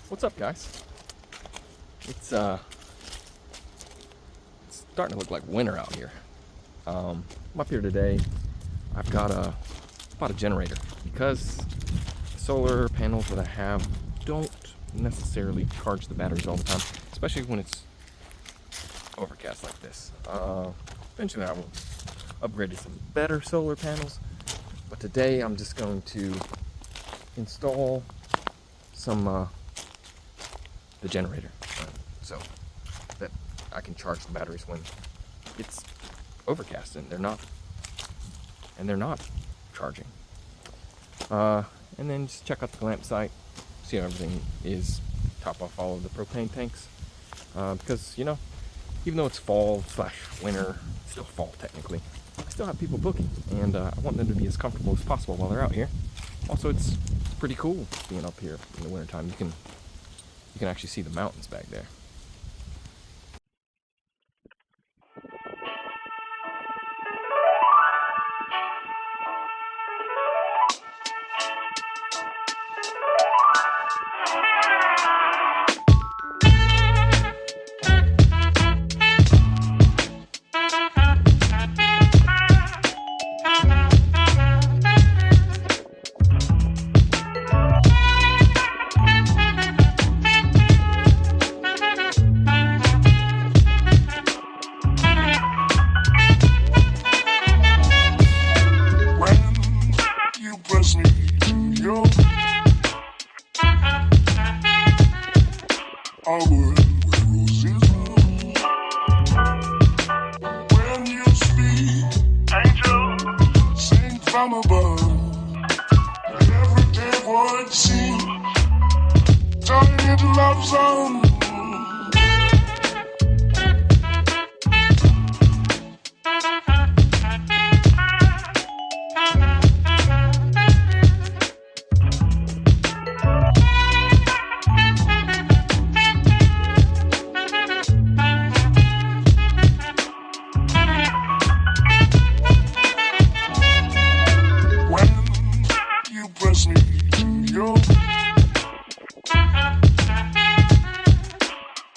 What's up, guys? It's starting to look like winter out here. I'm up here today. I've got bought a generator because the solar panels that I have don't necessarily charge the batteries all the time, especially when it's overcast like this. Eventually I will upgrade to some better solar panels, but today I'm just going to install some the generator so that I can charge the batteries when it's overcast and they're not charging. And then just check out the clamp site, see how everything is, top off all of the propane tanks, because even though it's fall / winter, it's still fall technically, I still have people booking, and I want them to be as comfortable as possible while they're out here. Also, it's pretty cool being up here in the wintertime. You can actually see the mountains back there. From above, everyday would seem turning into love song. Press me to your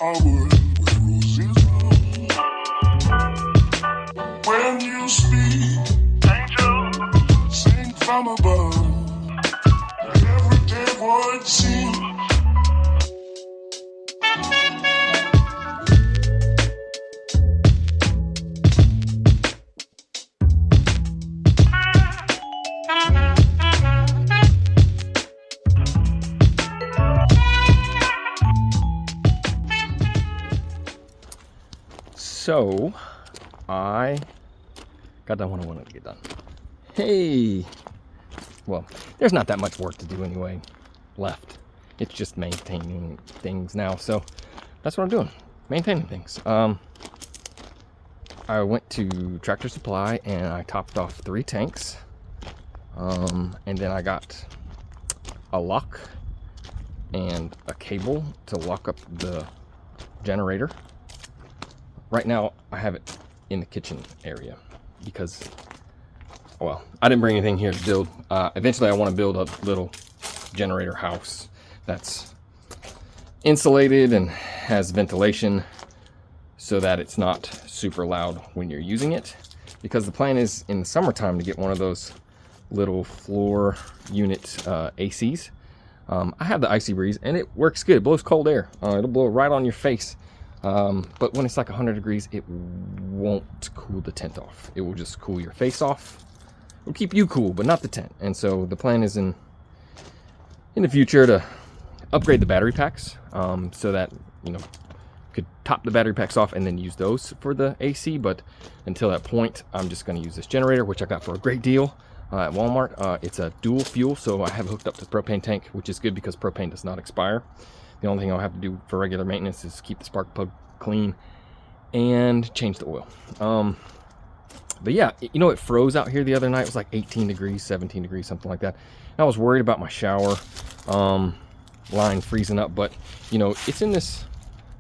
our world where roses grow. When you speak, angel, sing from above. Everyday would seem So, I got done what I wanted to get done. Hey! Well, there's not that much work to do anyway left. It's just maintaining things now. So, that's what I'm doing. Maintaining things. I went to Tractor Supply and I topped off 3 tanks. And then I got a lock and a cable to lock up the generator. Right now, I have it in the kitchen area because, well, I didn't bring anything here to build. Eventually, I want to build a little generator house that's insulated and has ventilation so that it's not super loud when you're using it. Because the plan is in the summertime to get one of those little floor unit ACs. I have the Icy Breeze and it works good. It blows cold air. It'll blow right on your face. But when it's like 100 degrees, it won't cool the tent off. It will just cool your face off. It'll keep you cool, but not the tent. And so the plan is in the future to upgrade the battery packs, so that, could top the battery packs off and then use those for the AC. But until that point, I'm just going to use this generator, which I got for a great deal at Walmart. It's a dual fuel, so I have it hooked up to the propane tank, which is good because propane does not expire. The only thing I'll have to do for regular maintenance is keep the spark plug clean and change the oil. But yeah, it froze out here the other night. It was like 18 degrees, 17 degrees, something like that. And I was worried about my shower line freezing up, but it's in this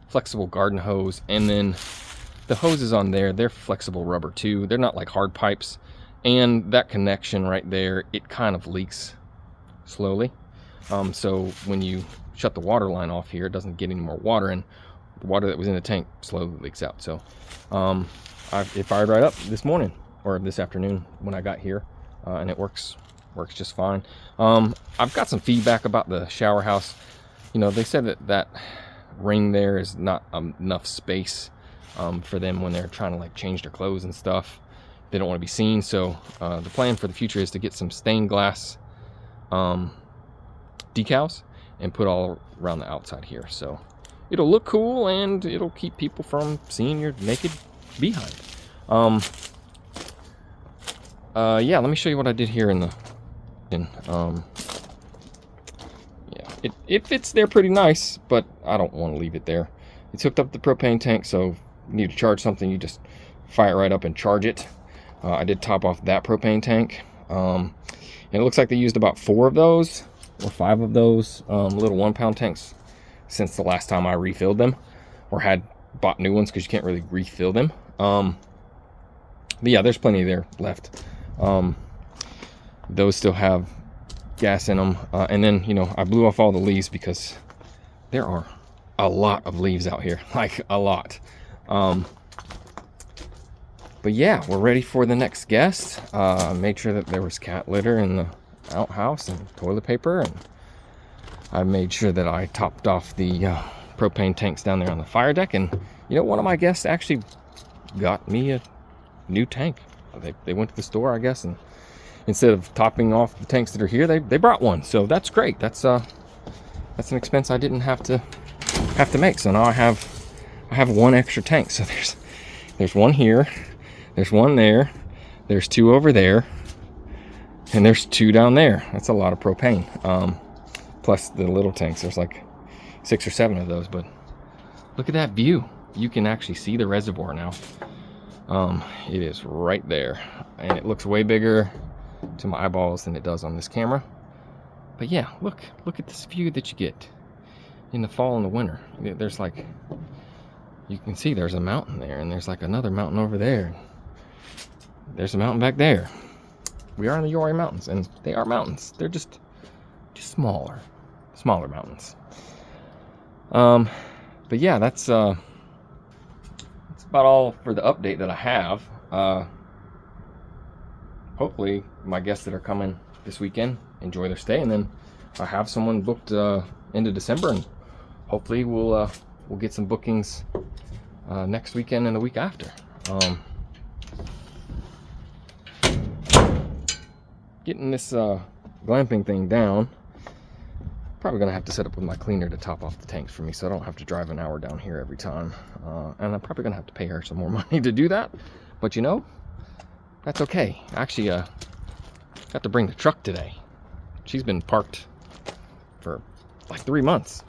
flexible garden hose, and then the hoses on there, they're flexible rubber too. They're not like hard pipes, and that connection right there, it kind of leaks slowly. So when you shut the water line off here, it doesn't get any more water, and the water that was in the tank slowly leaks out. So it fired right up this morning or this afternoon when I got here, and it works just fine. I've got some feedback about the shower house. You know, they said that ring there is not enough space for them when they're trying to like change their clothes and stuff. They don't want to be seen. So the plan for the future is to get some stained glass decals and put all around the outside here. So it'll look cool and it'll keep people from seeing your naked behind. Yeah, let me show you what I did here in the yeah, it fits there pretty nice, but I don't want to leave it there. It's hooked up the propane tank, so if you need to charge something, you just fire it right up and charge it. I did top off that propane tank, and it looks like they used about 4 of those or 5 of those little 1-pound tanks since the last time I refilled them, or had bought new ones, because you can't really refill them. But yeah, there's plenty there left. Those still have gas in them, and then, you know, I blew off all the leaves because there are a lot of leaves out here, like a lot. But yeah, we're ready for the next guest. I made sure that there was cat litter in the outhouse and toilet paper, and I made sure that I topped off the propane tanks down there on the fire deck. And you know, one of my guests actually got me a new tank. They went to the store, I guess, and instead of topping off the tanks that are here, they brought one. So that's great. That's an expense I didn't have to make. So now I have 1 extra tank. So there's one here, there's 1 there, there's 2 over there, and there's 2 down there. That's a lot of propane. Plus the little tanks, there's like 6 or 7 of those. But look at that view. You can actually see the reservoir now. It is right there, and it looks way bigger to my eyeballs than it does on this camera. But yeah, look at this view that you get in the fall and the winter. There's like, you can see there's a mountain there, and there's like another mountain over there. There's a mountain back there. We are in the Uwharries Mountains, and they are mountains. They're just smaller mountains. But yeah, that's about all for the update that I have. Hopefully my guests that are coming this weekend enjoy their stay, and then I have someone booked into December, and hopefully we'll get some bookings next weekend and the week after. Getting this glamping thing down, probably gonna have to set up with my cleaner to top off the tanks for me, so I don't have to drive an hour down here every time. And I'm probably gonna have to pay her some more money to do that, but you know, that's okay. Actually, got to bring the truck today. She's been parked for like 3 months.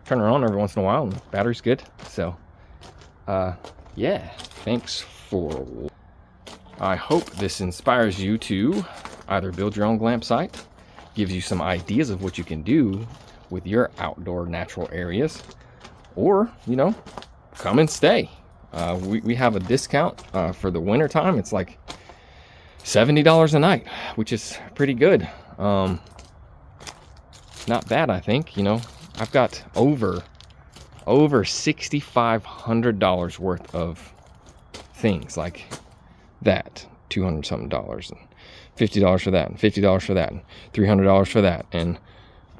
Turn her on every once in a while, and the battery's good. So, yeah, thanks for. I hope this inspires you to either build your own glamp site, gives you some ideas of what you can do with your outdoor natural areas, or, you know, come and stay. We have a discount for the winter time. It's like $70 a night, which is pretty good. Not bad, I think. You know, I've got over $6,500 worth of things like that, $200 something, and $50 for that, and $50 for that, and $300 for that, and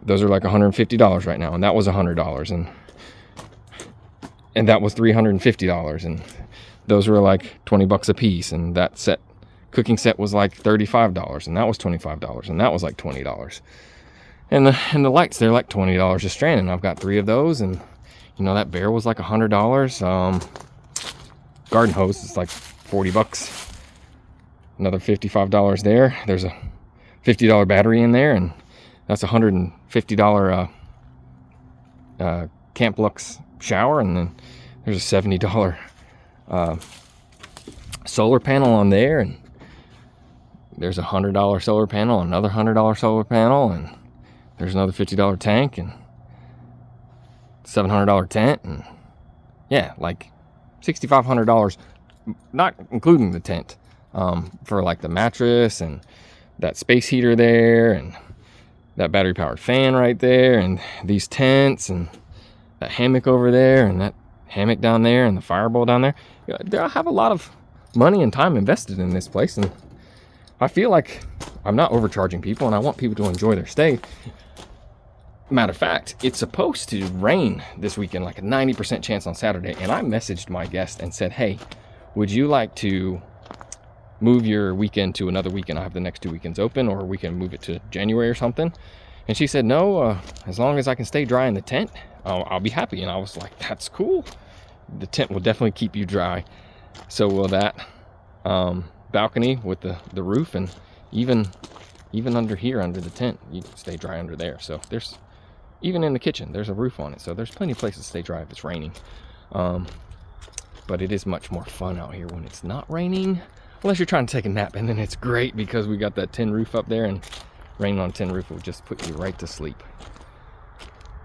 those are like $150 right now, and that was $100, and that was $350, and those were like $20 a piece, and that cooking set was like $35, and that was $25, and that was like $20, and the lights, they're like $20 a strand, and I've got 3 of those, and you know, that bear was like $100. Garden hose is like $40, another $55 there. There's a $50 battery in there, and that's $150 Camp Lux shower, and then there's a $70 solar panel on there, and there's a $100 solar panel, another $100 solar panel, and there's another $50 tank, and $700 tent, and yeah, like $6,500, not including the tent, for like the mattress and that space heater there, and that battery powered fan right there, and these tents, and that hammock over there, and that hammock down there, and the firebowl down there. I have a lot of money and time invested in this place, and I feel like I'm not overcharging people, and I want people to enjoy their stay. Matter of fact, it's supposed to rain this weekend, like a 90% chance on Saturday, and I messaged my guest and said, hey, would you like to move your weekend to another weekend? I have the next 2 weekends open, or we can move it to January or something. And she said, no, as long as I can stay dry in the tent, I'll be happy. And I was like, that's cool. The tent will definitely keep you dry. So will that balcony with the roof, and even under here, under the tent, you can stay dry under there. So there's, even in the kitchen, there's a roof on it. So there's plenty of places to stay dry if it's raining. But it is much more fun out here when it's not raining. Unless you're trying to take a nap, and then it's great because we got that tin roof up there, and raining on a tin roof will just put you right to sleep.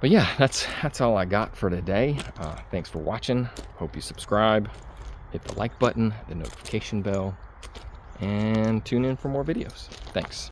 But yeah, that's all I got for today. Thanks for watching. Hope you subscribe, hit the like button, the notification bell, and tune in for more videos. Thanks.